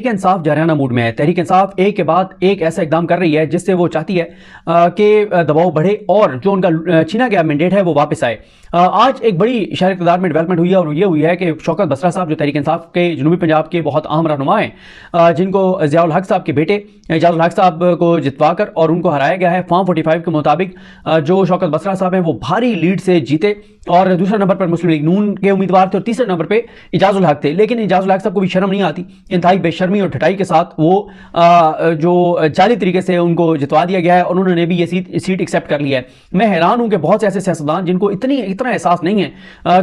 Tehreek Insaf जारियाना mood में है। तहरीक इंसाफ एक के बाद एक ऐसा इकदाम कर रही है जिससे वो चाहती है कि दबाव बढ़े और जो उनका छीना गया मैंडेट है वो वापस आए। आज एक बड़ी शहर इक़्तिदार में डेवलपमेंट हुई है और ये हुई है कि शौकत बसरा साहब जो तहरीक इंसाफ के जनूबी पंजाब के बहुत अहम रहनुमा हैं, जिनको ज़ियाउल हक साहब के बेटे एजाजुल हक साहब को जितवा कर और उनको हराया गया है फॉर्म 45 के मुताबिक। जो शौकत बसरा साहब हैं वो भारी लीड से जीते और दूसरे नंबर पर मुस्लिम लीग नून के उम्मीदवार थे और तीसरे नंबर पर एजाजुल हक थे। लेकिन एजाजुल हक साहब को भी शर्म नहीं आती, इंतहाई बेशर्मी और ढटाई के साथ वो जो जाली तरीके से उनको जितवा दिया गया है और उन्होंने भी ये सीट एक्सेप्ट कर लिया है। मैं हैरान हूं कि बहुत से ऐसे सियासतदान जिनको इतना एहसास नहीं है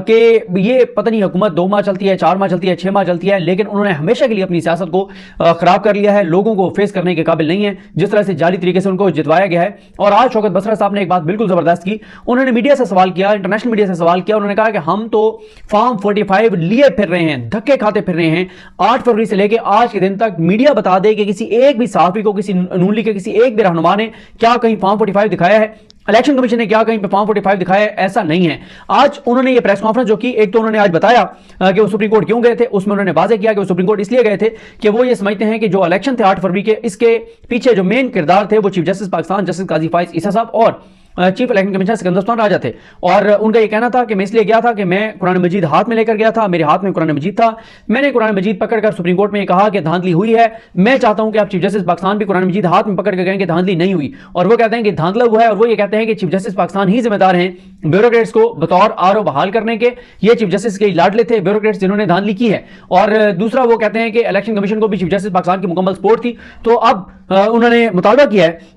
कि ये पता नहीं हुकूमत 2 माह चलती है, 4 माह चलती है, 6 माह चलती है, लेकिन उन्होंने हमेशा के लिए अपनी सियासत को खराब कर लिया है, लोगों को फेस करने के काबिल नहीं है जिस तरह से जाली तरीके से उनको जितवाया गया है। और आज शौकत बसरा साहब ने एक बात बिल्कुल जबरदस्त की, उन्होंने मीडिया से सवाल किया, इंटरनेशनल मीडिया से सवाल किया। उन्होंने कहा कि हम तो फॉर्म 45 लिए फिर रहे हैं, धक्के खाते फिर रहे हैं। 8 फरवरी से लेकर आज के दिन तक मीडिया बता दे कि किसी एक भी सहाफी को, किसी नून लीग के किसी एक भी रहनुमा ने क्या कहीं फॉर्म 45 दिखाया है, इलेक्शन कमीशन ने क्या कहीं पे फॉर्म 45 दिखाया है? ऐसा नहीं है। आज उन्होंने ये प्रेस कॉन्फ्रेंस जो की, एक तो उन्होंने आज बताया कि वो सुप्रीम कोर्ट क्यों गए थे, उसमें उन्होंने वाज़ेह किया कि वो सुप्रीम कोर्ट इसलिए गए थे कि वो ये समझते हैं कि जो इलेक्शन थे 8 फरवरी के, इसके पीछे जो मेन किरदार थे वो chief justice Pakistan justice Qazi Faez Isa साहब और chief election commissioner Sikandar Usman Raja थे। और उनका ये कहना था कि मैं इसलिए गया था कि मैं कुरान मजीद हाथ में लेकर गया था, मेरे हाथ में कुरान मजीद था, मैंने कुरान मजीद पकड़कर सुप्रीम कोर्ट में कहा कि धांधली हुई है। मैं चाहता हूं कि आप चीफ जस्टिस पाकिस्तान भी कुरान मजीद हाथ में पकड़ कर कहें कि धांधली नहीं हुई, और वो कहते हैं कि धांधला हुआ है। और वो ये कहते हैं कि चीफ जस्टिस पाकिस्तान ही जिम्मेदार हैं ब्यूरोक्रेट्स को बतौर आरओ बहाल करने के। ये चीफ जस्टिस के लाडले थे ब्यूरोक्रेट्स जिन्होंने धांधली की है। और दूसरा वो कहते हैं कि इलेक्शन कमीशन को भी चीफ जस्टिस पाकिस्तान की मुकम्मल सपोर्ट थी। तो अब उन्होंने मुतालबा किया है,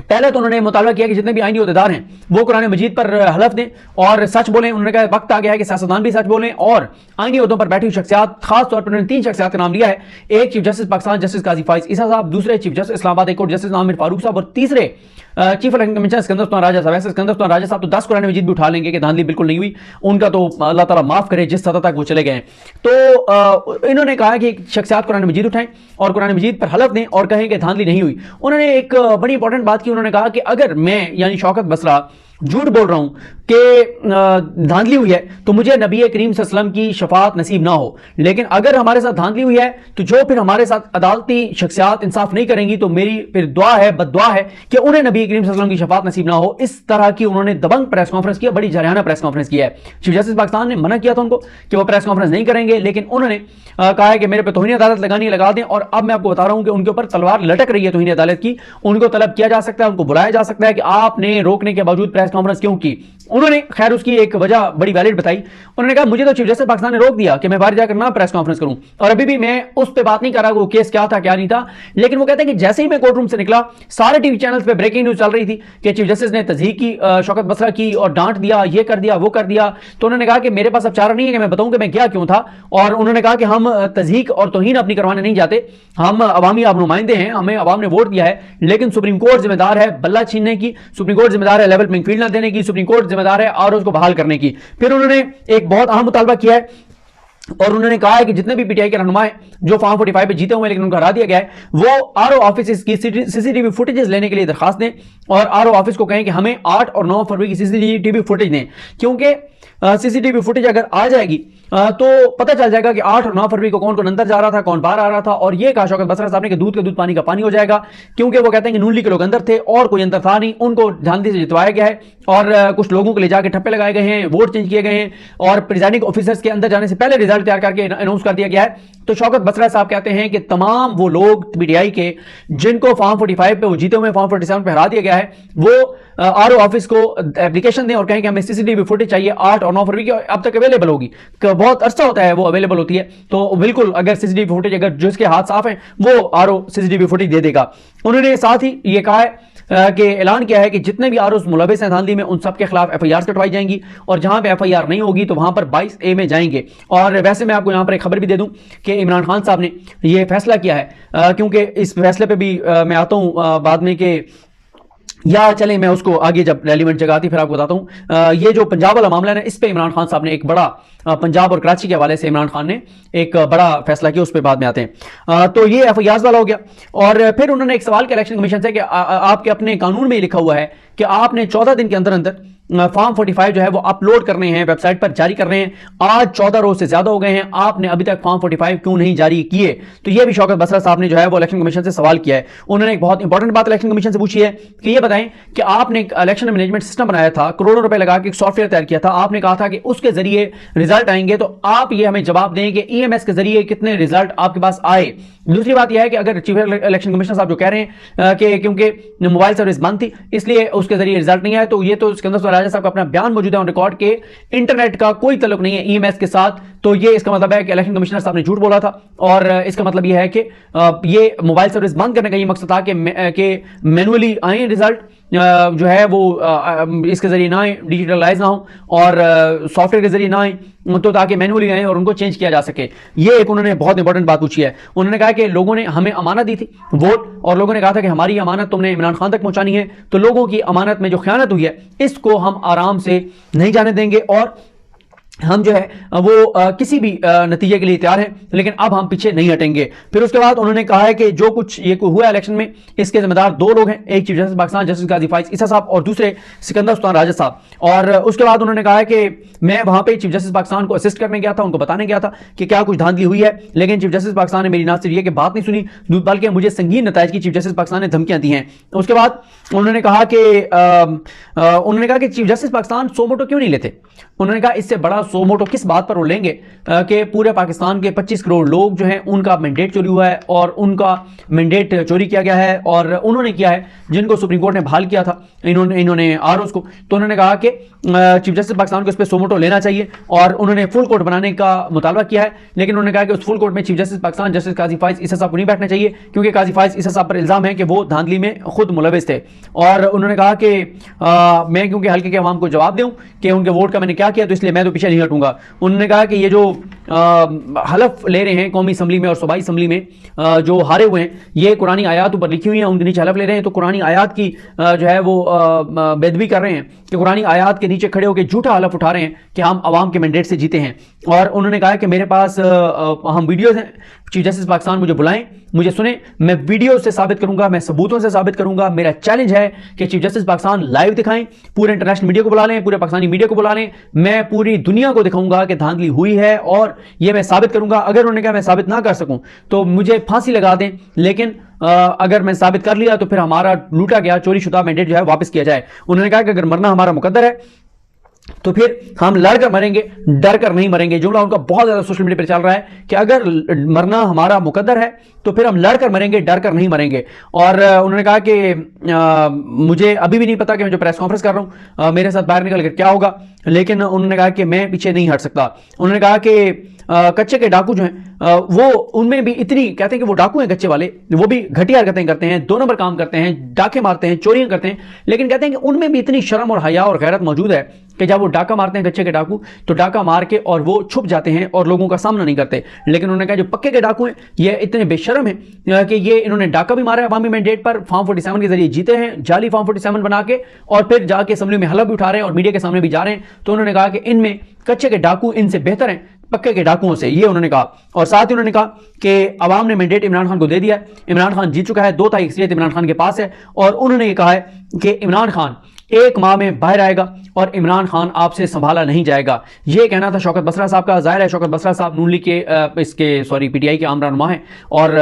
पहले तो उन्होंने मुतालबा किया कि जितने भी आईनी अहदेदार हैं वो कुरान मजीद पर हलफ दें और सच बोलें। उन्होंने कहा वक्त आ गया है कि सियासतदान भी सच बोलें और आईनी अहदों पर बैठी हुई शख्सियात, खास तौर पर उन्होंने 3 शख्सियात का नाम लिया है। एक chief justice Pakistan justice Qazi Faez Isa साहब, दूसरे chief justice Islamabad high court justice Aamer Farooq साहब और तीसरे chief election commissioner Sikandar Usman Raja साहब। ऐसे सिकंदर उस्मान राजा साहब तो 10 कुरान मजीद भी उठा लेंगे कि धांधली बिल्कुल नहीं हुई, उनका तो अल्लाह ताला माफ करे जिस सतह तक वो चले गए। तो इन्होंने कहा कि शख्सियात कुरान मजीद उठाएं और कुरान मजीद पर हलफ दें और कहें कि धांधली नहीं हुई। उन्होंने एक बड़ी इंपॉर्टेंट बात की, उन्होंने कहा कि अगर मैं यानी शौकत बसरा झूठ बोल रहा हूं कि धांधली हुई है तो मुझे नबी करीम सल्लल्लाहु अलैहि वसल्लम की शफाअत नसीब ना हो, लेकिन अगर हमारे साथ धांधली हुई है तो जो फिर हमारे साथ अदालती शख्सियात इंसाफ नहीं करेंगी तो मेरी फिर दुआ है, बद्दुआ है कि उन्हें नबी करीम सल्लल्लाहु अलैहि वसल्लम की शफाअत नसीब ना हो। इस तरह की उन्होंने दबंग प्रेस कॉन्फ्रेंस किया, बड़ी जारियाना प्रेस कॉन्फ्रेंस किया है। चीफ जस्टिस पाकिस्तान ने मना किया था उनको कि वो प्रेस कॉन्फ्रेंस नहीं करेंगे, लेकिन उन्होंने कहा है कि मेरे पे तौहीन अदालत लगानी लगा दें। और अब मैं आपको बता रहा हूं कि उनके ऊपर तलवार लटक रही है तौहीन अदालत की। उनको तलब किया जा सकता है, उनको बुलाया जा सकता है कि आपने रोकने के बावजूद प्रेस कॉन्फ्रेंस क्यों की। उन्होंने खैर उसकी एक वजह बड़ी वैलिड बताई। उन्होंने कहा मुझे तो चीफ जस्टिस पाकिस्तान ने रोक दिया कि मैं बाहर जाकर ना प्रेस कॉन्फ्रेंस करूं, और अभी भी मैं उस पर बात नहीं कर रहा वो केस क्या था क्या नहीं था। लेकिन वो कहते हैं कि जैसे ही मैं कोर्ट रूम से निकला सारे टीवी चैनल्स पे ब्रेकिंग न्यूज चल रही थी कि चीफ जस्टिस ने तज़हीक की शौकत बसरा की और डांट दिया, ये कर दिया वो कर दिया। तो उन्होंने कहा कि मेरे पास अब चारा नहीं है कि मैं बताऊं कि मैं क्या क्यों था। और उन्होंने कहा कि हम तज़हीक और तौहीन अपनी करवाने नहीं जाते, हम अवामी आप नुमाइंदे हैं, हमें अवाम ने वोट दिया है, लेकिन सुप्रीम कोर्ट जिम्मेदार है बल्ला छीनने की, सुप्रीम कोर्ट जिम्मेदार है लेवल प्लेइंग फील्ड ना देने की, सुप्रीम कोर्ट जिम्मेदार है और उसको बहाल करने की। फिर उन्होंने एक बहुत अहम मुतालबा किया है और उन्होंने कहा है कि जितने भी पीटीआई के रहनुमा जो फॉर्म 45 पे जीते हुए लेकिन उनको हरा दिया गया है, वो आरओ ऑफिस की सीसीटीवी फुटेजेस लेने के लिए दरखास्त दें और आरओ ऑफिस को कहें कि हमें 8 और 9 फरवरी की सीसीटीवी फुटेज दें, क्योंकि सीसीटीवी फुटेज अगर आ जाएगी तो पता चल जाएगा कि 8 और 9 फरवरी को कौन अंदर जा रहा था, कौन बाहर आ रहा था। और ये कहा शौकत बसरा साहब ने कि दूध का दूध पानी का पानी हो जाएगा, क्योंकि वो कहते हैं कि नून लीग के लोग अंदर थे और कोई अंदर था नहीं, उनको धांधली से जितवाया गया है और कुछ लोगों को ले जाकर ठप्पे लगाए गए हैं, वोट चेंज किए गए हैं और प्रिजाइडिंग ऑफिसर्स के अंदर जाने से पहले रिजल्ट तैयार करके अनाउंस कर दिया गया है। तो शौकत बसरा साहब कहते हैं कि तमाम वो लोग पीटीआई के जिनको फॉर्म 45 पे वो जीते हुए फॉर्म 47 पे हरा दिया गया है, वो आरओ ऑफिस को एप्लीकेशन दें और कहें कि हमें सीसीटीवी फुटेज चाहिए 8 और 9 फरवरी की। अब तक अवेलेबल होगी, बहुत अरसा होता है वो अवेलेबल होती है, तो बिल्कुल अगर सीसीटीवी फुटेज अगर जिसके हाथ साफ है वो आरओ सीसीटीवी फुटेज दे देगा। उन्होंने साथ ही ये कहा है कि ऐलान किया है कि जितने भी आरोप मुलविस हैं धांधली में उन सब के खिलाफ एफआईआर कटवाई जाएंगी और जहां पे एफआईआर नहीं होगी तो वहां पर 22A में जाएंगे। और वैसे मैं आपको यहां पर एक खबर भी दे दूं कि इमरान खान साहब ने यह फैसला किया है, क्योंकि इस फैसले पे भी मैं आता हूं बाद में कि या चलें मैं उसको आगे जब रेलिवेंट जगह आती फिर आपको बताता हूं। ये जो पंजाब वाला मामला है ना, इस पे इमरान खान साहब ने एक बड़ा पंजाब और कराची के हवाले से इमरान खान ने एक बड़ा फैसला किया, उस पर बाद में आते हैं। तो ये एफआईआर वाला हो गया। और फिर उन्होंने एक सवाल किया इलेक्शन कमीशन से कि आपके अपने कानून में लिखा हुआ है कि आपने 14 दिन के अंदर अंदर फॉर्म 45 जो है वो अपलोड करने हैं, वेबसाइट पर जारी कर रहे हैं। आज 14 रोज से ज्यादा हो गए हैं, आपने अभी तक फॉर्म 45 क्यों नहीं जारी किए? तो ये भी शौकत बसरा साहब ने जो है वो इलेक्शन कमीशन से सवाल किया है। उन्होंने एक बहुत इंपॉर्टेंट बात इलेक्शन कमीशन से पूछी है कि ये बताएं कि आपने एक इलेक्शन मैनेजमेंट सिस्टम बनाया था, करोड़ों रुपए लगा के एक सॉफ्टवेयर तैयार किया था, आपने कहा था कि उसके जरिए रिजल्ट आएंगे, तो आप ये हमें जवाब दें कि ईएमएस के जरिए कितने रिजल्ट आपके पास आए। दूसरी बात यह है कि अगर चीफ इलेक्शन कमिश्नर साहब जो कह रहे हैं कि क्योंकि मोबाइल सर्विस बंद थी इसलिए उसके जरिए रिजल्ट नहीं आया, तो ये तो सिकंदर राजा साहब का अपना बयान मौजूद है ऑन रिकॉर्ड के इंटरनेट का कोई ताल्लुक नहीं है ईएमएस के साथ। तो ये इसका मतलब है कि इलेक्शन कमिश्नर साहब ने झूठ बोला था, और इसका मतलब यह है कि ये मोबाइल सर्विस बंद करने का ये मकसद था कि मैनुअली आए रिजल्ट जो है वो इसके जरिए ना आए, डिजिटलाइज ना हो और सॉफ्टवेयर के जरिए ना आए, तो ताकि मैनुअली आए और उनको चेंज किया जा सके। ये एक उन्होंने बहुत इंपॉर्टेंट बात पूछी है। उन्होंने कहा कि लोगों ने हमें अमानत दी थी वोट, और लोगों ने कहा था कि हमारी अमानत तुमने इमरान खान तक पहुंचानी है, तो लोगों की अमानत में जो खयानत हुई है इसको हम आराम से नहीं जाने देंगे, और हम जो है वो किसी भी नतीजे के लिए तैयार हैं, लेकिन अब हम पीछे नहीं हटेंगे। फिर उसके बाद उन्होंने कहा है कि जो कुछ ये हुआ इलेक्शन में इसके जिम्मेदार दो लोग हैं, एक chief justice Pakistan justice Qazi Faez Isa साहब और दूसरे सिकंदर सुल्तान राजा साहब। और उसके बाद उन्होंने कहा है कि मैं वहां पे चीफ जस्टिस पाकिस्तान को असिस्ट करने गया था, उनको बताने गया था कि क्या कुछ धांधली हुई है, लेकिन चीफ जस्टिस पाकिस्तान ने मेरी ना सिर्फ ये कि बात नहीं सुनी, बल्कि मुझे संगीन नतायज की चीफ जस्टिस पाकिस्तान ने धमकियां दी हैं। उसके बाद उन्होंने कहा कि चीफ जस्टिस पाकिस्तान सो मोटो क्यों नहीं लेते। उन्होंने कहा इससे बड़ा सो मोटो किस बात पर वो लेंगे कि पूरे पाकिस्तान के 25 करोड़ लोग जो हैं उनका मैंडेट चोरी हुआ है, और उनका मैंडेट चोरी किया गया है, और उन्होंने किया है जिनको सुप्रीम कोर्ट ने बहाल किया था इन्होंने आरओज को। तो उन्होंने कहा कि चीफ जस्टिस पाकिस्तान को इस पर सो मोटो लेना चाहिए, और उन्होंने फुल कोर्ट बनाने का मुतालबा किया है, लेकिन उन्होंने कहा कि उस फुल कोर्ट में chief justice Pakistan justice Qazi Faez Isa साहब को नहीं बैठना चाहिए, क्योंकि काजी फाइज ईसा साहब पर इल्जाम है कि वो धांधली में खुद मुलविस थे। और उन्होंने कहा कि मैं क्योंकि हल्के के अवाम को जवाब दूं कि उनके वोट का मैंने क्या किया, तो इसलिए मैं तो पीछे नहीं हटूंगा। उन्होंने कहा कि ये जो हलफ ले रहे हैं कौमी असम्बली में और सूबाई असम्बली में जो हारे हुए हैं, ये कुरानी आयात ऊपर लिखी हुई हैं, उनके नीचे हलफ ले रहे हैं, तो कुरानी आयात की जो है वो बेदबी कर रहे हैं कि कुरानी आयात के नीचे खड़े होकर झूठा हलफ उठा रहे हैं कि हम अवाम के मैंडेट से जीते हैं। और उन्होंने कहा कि मेरे पास हम वीडियोज हैं, चीफ जस्टिस पाकिस्तान मुझे बुलाएं, मुझे सुने, मैं वीडियो से साबित करूंगा, मैं सबूतों से साबित करूंगा। मेरा चैलेंज है कि चीफ जस्टिस पाकिस्तान लाइव दिखाएं, पूरे इंटरनेशनल मीडिया को बुला लें, पूरे पाकिस्तानी मीडिया को बुला लें, मैं पूरी दुनिया को दिखाऊंगा कि धांधली हुई है, और यह मैं साबित करूंगा। अगर उन्होंने कहा मैं साबित ना कर सकूं तो मुझे फांसी लगा दें, लेकिन अगर मैं साबित कर लिया तो फिर हमारा लूटा गया चोरी शुदा मैंडेट जो है वापस किया जाए। उन्होंने कहा कि अगर मरना हमारा मुकद्दर है तो फिर हम लड़कर मरेंगे, डर कर नहीं मरेंगे। जुमला उनका बहुत ज्यादा सोशल मीडिया पर चल रहा है कि अगर मरना हमारा मुकद्दर है तो फिर हम लड़कर मरेंगे, डर कर नहीं मरेंगे। और उन्होंने कहा कि मुझे अभी भी नहीं पता कि मैं जो प्रेस कॉन्फ्रेंस कर रहा हूं मेरे साथ बाहर निकल कर क्या होगा, लेकिन उन्होंने कहा कि मैं पीछे नहीं हट सकता। उन्होंने कहा कि कच्चे के डाकू जो हैं वो उनमें भी इतनी, कहते हैं कि वो डाकू हैं कच्चे वाले, वो भी घटिया हरकतें करते हैं, 2 नंबर काम करते हैं, डाके मारते हैं, चोरियां करते हैं, लेकिन कहते हैं कि उनमें भी इतनी शर्म और हया और गैरत मौजूद है कि जब वो डाका मारते हैं कच्चे के डाकू, तो डाका मार के और वो छुप जाते हैं और लोगों का सामना नहीं करते। लेकिन उन्होंने कहा जो पक्के के डाकू हैं ये इतने बेशर्म हैं कि ये इन्होंने डाका भी मारा है अवामी मैंडेट पर, फॉर्म 47 के जरिए जीते हैं, जाली फॉर्म 47 बना के, और फिर जाके असेंबली में हलफ भी उठा रहे हैं और मीडिया के सामने भी जा रहे हैं। तो उन्होंने कहा कि इनमें कच्चे के डाकू इनसे बेहतर हैं पक्के के डाकुओं से, ये उन्होंने कहा। और साथ ही उन्होंने कहा कि अवाम ने मैंडेट इमरान खान को दे दिया है, इमरान खान जीत चुका है, 2 तारीख अक्सरियत इमरान खान के पास है, और उन्होंने ये कहा है कि इमरान खान 1 माह में बाहर आएगा और इमरान खान आपसे संभाला नहीं जाएगा। ये कहना था शौकत बसरा साहब का। जाहिर है शौकत बसरा साहब नून लीग के पीटीआई के आम रहनुमा हैं, और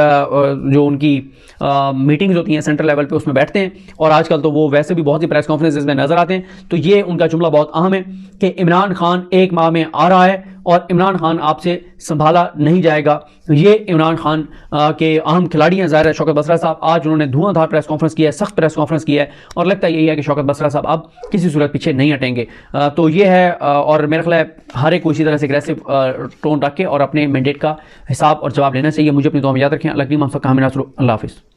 जो उनकी मीटिंग्स होती हैं सेंट्रल लेवल पे उसमें बैठते हैं, और आजकल तो वो वैसे भी बहुत सी प्रेस कॉन्फ्रेंसेज में नजर आते हैं। तो ये उनका जुमला बहुत अहम है कि इमरान खान 1 माह में आ रहा है और इमरान खान आपसे संभाला नहीं जाएगा। ये इमरान खान के अहम खिलाड़ी हैं ज़ाहिर है शौकत बसरा साहब। आज उन्होंने धुआंधार प्रेस कॉन्फ्रेंस किया है, सख्त प्रेस कॉन्फ्रेंस किया है, और लगता यही है कि शौकत बसरा साहब अब किसी सूरत पीछे नहीं हटेंगे। तो ये है, और मेरा ख्याल है हर एक को इसी तरह से एग्रेसिव टोन रख के और अपने मैंडेट का हिसाब और जवाब लेना चाहिए। मुझे अपनी दुआ में याद रखें। अल्लाह हम सबका हामी नासर। अल्लाह हाफिज़।